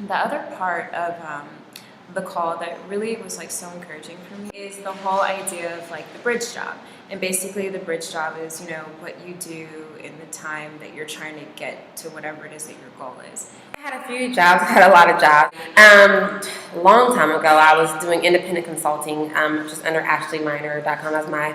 the other part of the call that really was like so encouraging for me is the whole idea of like the bridge job. And basically the bridge job is, you know, what you do in the time that you're trying to get to whatever it is that your goal is. I had a few jobs. I had a lot of jobs. A long time ago, I was doing independent consulting, just under AshleyMiner.com. That's my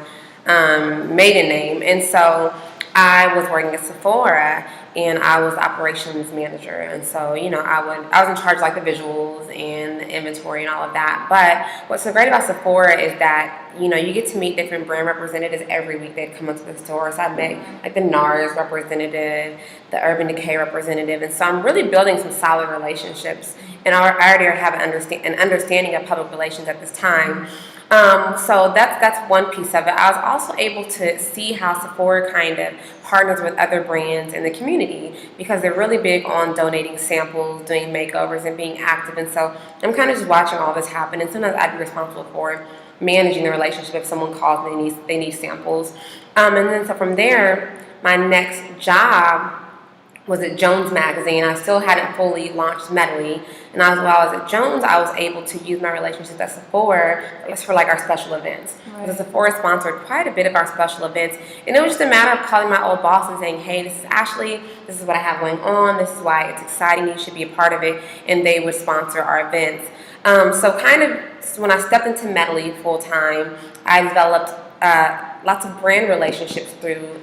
maiden name. And so I was working at Sephora, and I was operations manager. And so, you know, I was in charge of like the visuals and the inventory and all of that. But what's so great about Sephora is that, you know, you get to meet different brand representatives every week. They'd come into the store. So I met like the NARS representative, the Urban Decay representative. And so I'm really building some solid relationships. And I already have an understanding of public relations at this time. So that's one piece of it. I was also able to see how Sephora kind of partners with other brands in the community, because they're really big on donating samples, doing makeovers, and being active. And so I'm kind of just watching all this happen. And sometimes I'd be responsible for managing the relationship if someone calls and they need samples. And then so from there, my next job was at Jones Magazine. I still hadn't fully launched Medley. And while I was at Jones, I was able to use my relationships at Sephora for like our special events. Right. Because Sephora sponsored quite a bit of our special events. And it was just a matter of calling my old boss and saying, hey, this is Ashley. This is what I have going on. This is why it's exciting. You should be a part of it. And they would sponsor our events. So kind of when I stepped into Medley full time, I developed lots of brand relationships through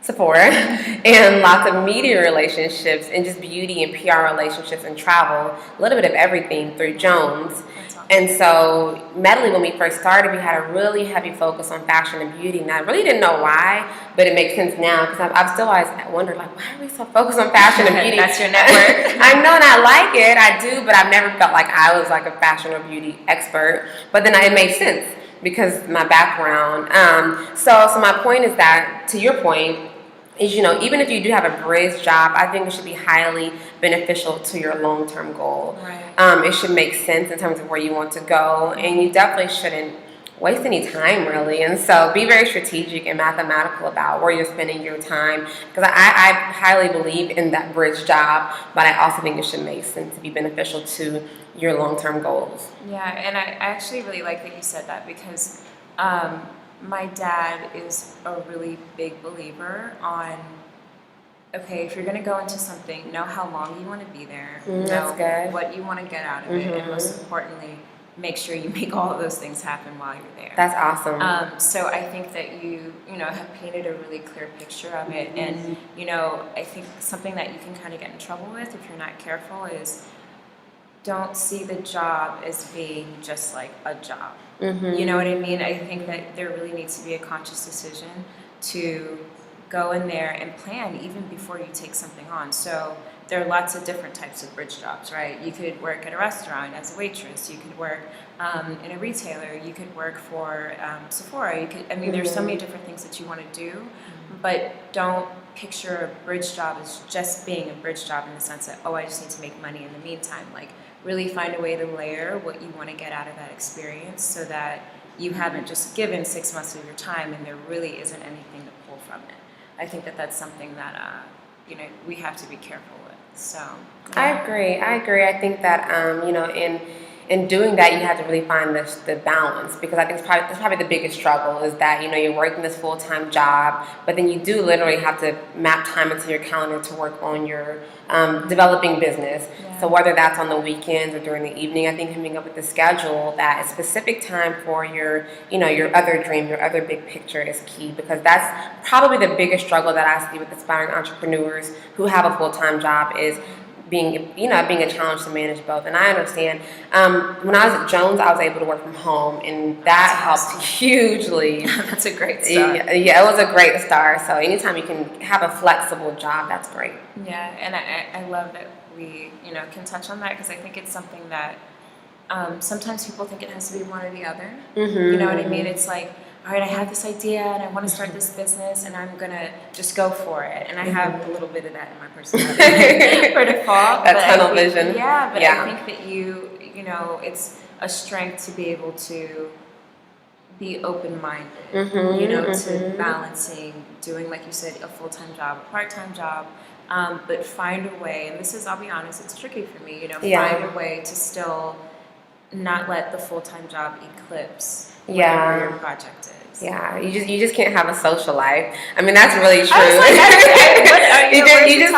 Sephora, and lots of media relationships, and just beauty and PR relationships and travel, a little bit of everything through Jones. Awesome. And so Medley, when we first started, we had a really heavy focus on fashion and beauty, and I really didn't know why, but it makes sense now, because I've still always wondered, like, why are we so focused on fashion and beauty? That's your network. I know, and I like it, I do, but I've never felt like I was like a fashion or beauty expert. But then it made sense because my background. So my point is that, to your point, is, you know, even if you do have a bridge job, I think it should be highly beneficial to your long-term goal. Right. It should make sense in terms of where you want to go, and you definitely shouldn't waste any time, really. And so be very strategic and mathematical about where you're spending your time, because I highly believe in that bridge job, but I also think it should make sense to be beneficial to your long-term goals. Yeah, and I actually really like that you said that, because my dad is a really big believer on, okay, if you're going to go into something, know how long you want to be there, That's good. what you want to get out of it, and most importantly, make sure you make all of those things happen while you're there. That's awesome. So I think that you know, have painted a really clear picture of it, and, you know, I think something that you can kind of get in trouble with if you're not careful is don't see the job as being just like a job. You know what I mean? I think that there really needs to be a conscious decision to go in there and plan even before you take something on. So there are lots of different types of bridge jobs, right? You could work at a restaurant as a waitress. You could work in a retailer. You could work for Sephora. There's so many different things that you want to do, but don't picture a bridge job as just being a bridge job in the sense that, oh, I just need to make money in the meantime. Like, really find a way to layer what you want to get out of that experience, so that you haven't just given 6 months of your time and there really isn't anything to pull from it. I think that that's something that you know, we have to be careful with. So yeah. I agree. I think that you know, in doing that, you have to really find the balance, because I think that's probably the biggest struggle, is that, you know, you're working this full-time job, but then you do literally have to map time into your calendar to work on your developing business. Yeah. So whether that's on the weekends or during the evening, I think coming up with a schedule that is specific time for your, you know, your other dream, your other big picture is key, because that's probably the biggest struggle that I see with aspiring entrepreneurs who have a full-time job, is being a challenge to manage both. And I understand. When I was at Jones, I was able to work from home, and that helped hugely. That's a great start. Yeah, it was a great start. So anytime you can have a flexible job, that's great. Yeah, and I love that we, you know, can touch on that, because I think it's something that sometimes people think it has to be one or the other. You know what I mean? It's like, all right, I have this idea and I want to start this business, and I'm going to just go for it. And I have a little bit of that in my personality for default. That tunnel vision. Yeah, but I think that you know, it's a strength to be able to be open-minded, you know, to balancing doing, like you said, a full-time job, a part-time job, but find a way, and this is, I'll be honest, it's tricky for me, Yeah. find a way to still not let the full-time job eclipse Yeah. whatever your project is. Yeah, you just can't have a social life. I mean, that's really true. I was like, you just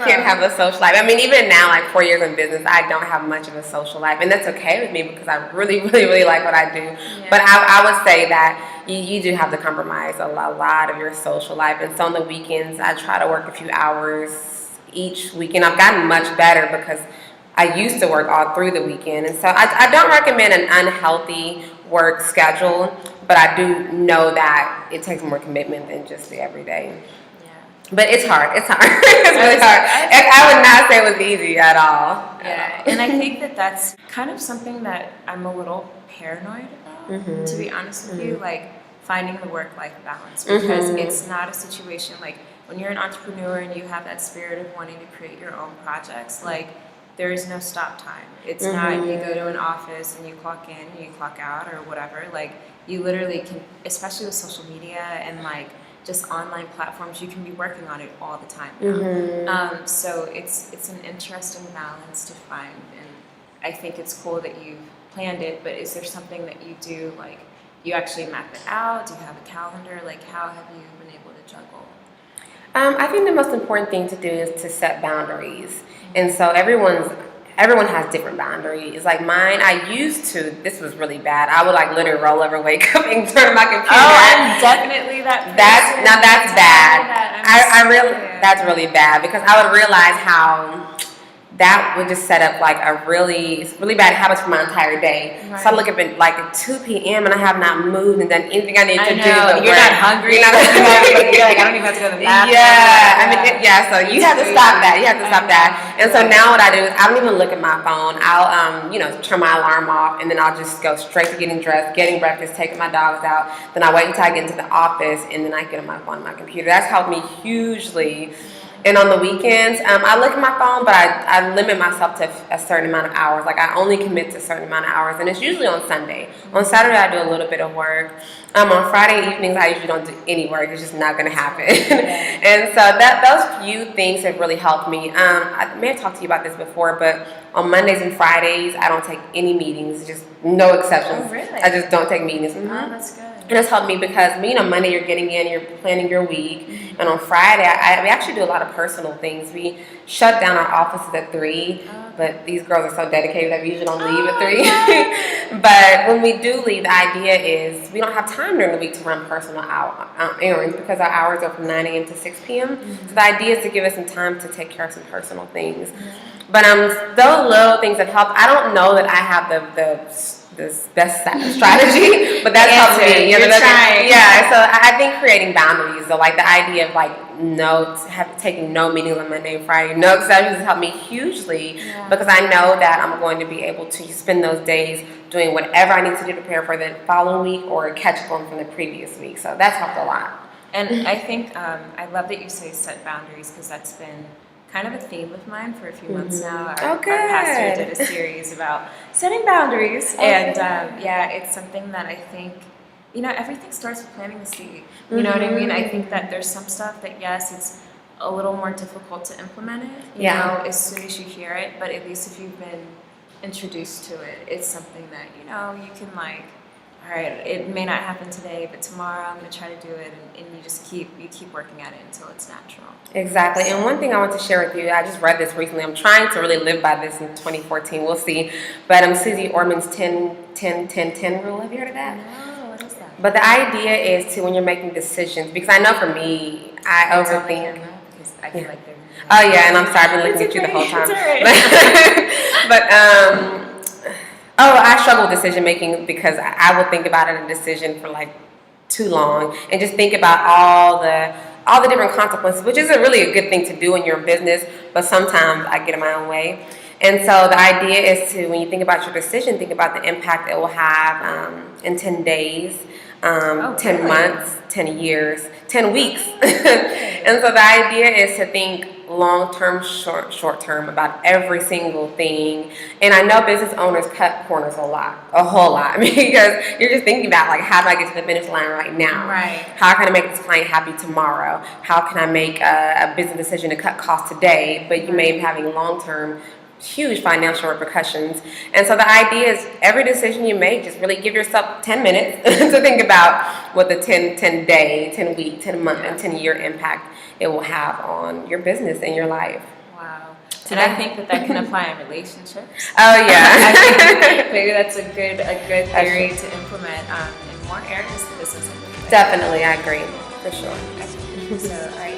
can't have a social life. I mean, even now, like 4 years in business, I don't have much of a social life, and that's okay with me because I really, really, really like what I do. Yeah. But I would say that you do have to compromise a lot of your social life. And so on the weekends, I try to work a few hours each weekend. I've gotten much better because I used to work all through the weekend, and so I don't recommend an unhealthy work schedule, but I do know that it takes more commitment than just the everyday. Yeah. But it's hard. It's hard. It's really hard. I would not say it was easy at all. Yeah, and I think that that's kind of something that I'm a little paranoid about, to be honest with you, like finding the work-life balance, because it's not a situation like when you're an entrepreneur and you have that spirit of wanting to create your own projects, like there is no stop time. It's not you go to an office and you clock in and you clock out or whatever. Like you literally can, especially with social media and like just online platforms, you can be working on it all the time now. So it's an interesting balance to find, and I think it's cool that you've planned it. But is there something that you do, like you actually map it out? Do you have a calendar? Like how have you been able to juggle? I think the most important thing to do is to set boundaries. And so everyone has different boundaries. Like mine, I used to, this was really bad. I would like literally roll over and wake up and turn my computer Oh, on. I'm definitely that person. That's bad. That That's really bad because I would realize how that would just set up like a really bad habit for my entire day. Right. So I look up at like at 2 p.m. and I have not moved and done anything I need to do. You're not hungry. You're like, I don't even have to go to the bathroom. Yeah, I mean, so you have to stop that. You have to stop that. And so now what I do is I don't even look at my phone. I'll, turn my alarm off, and then I'll just go straight to getting dressed, getting breakfast, taking my dogs out. Then I wait until I get into the office, and then I get on my phone, my computer. That's helped me hugely. And on the weekends, I look at my phone, but I limit myself to a certain amount of hours. Like I only commit to a certain amount of hours, and it's usually on Sunday. On Saturday, I do a little bit of work. On Friday evenings, I usually don't do any work. It's just not going to happen. And so those few things have really helped me. I may have talked to you about this before, but on Mondays and Fridays, I don't take any meetings, just no exceptions. Oh, really? I just don't take meetings. Oh, that's good. And it's helped me because, Monday you're getting in, you're planning your week. And on Friday, we actually do a lot of personal things. We shut down our offices at 3, but these girls are so dedicated that we usually don't leave at 3. But when we do leave, the idea is we don't have time during the week to run personal errands because our hours are from 9 a.m. to 6 p.m. So the idea is to give us some time to take care of some personal things. But those little things have helped. I don't know that I have the best strategy, but that's helped me. You're trying. Yeah, so I think creating boundaries, so like the idea of like taking no meetings on Monday and Friday, no exceptions, has helped me hugely because I know that I'm going to be able to spend those days doing whatever I need to do to prepare for the following week or catch up on from the previous week. So that's helped a lot. And I think I love that you say set boundaries because that's been kind of a theme of mine for a few months now. Our pastor did a series about setting boundaries, and it's something that I think, everything starts with planting the seed. You know what I mean? I think that there's some stuff that, yes, it's a little more difficult to implement it, you know, as soon as you hear it, but at least if you've been introduced to it, it's something that, you can like, all right, it may not happen today, but tomorrow I'm going to try to do it, and you just keep working at it until it's natural. Exactly. And one thing I want to share with you, I just read this recently. I'm trying to really live by this in 2014. We'll see. But Susie Orman's 10-10-10-10 rule. Have you heard of that? No, what is that? But the idea is to, when you're making decisions, because I know for me, I overthink. Because I feel like they're... Oh, yeah, and I'm sorry, I've been looking at you the whole time. I struggle with decision making because I will think about a decision for like too long and just think about all the different consequences, which isn't really a good thing to do in your business, but sometimes I get in my own way. And so the idea is to, when you think about your decision, think about the impact it will have in 10 days, 10 months, 10 years, 10 weeks. And so the idea is to think long-term, short-term about every single thing. And I know business owners cut corners a whole lot, because you're just thinking about, like, how do I get to the finish line right now? Right. How can I make this client happy tomorrow? How can I make a business decision to cut costs today? But you may be having long-term, huge financial repercussions. And so the idea is, every decision you make, just really give yourself 10 minutes to think about what the 10-day, 10-week, 10-month, and 10-year impact it will have on your business and your life. Wow. And I think that can apply in relationships. Oh yeah. I think maybe that's a good theory to implement in more areas of business. Definitely, I agree, for sure. So, all right.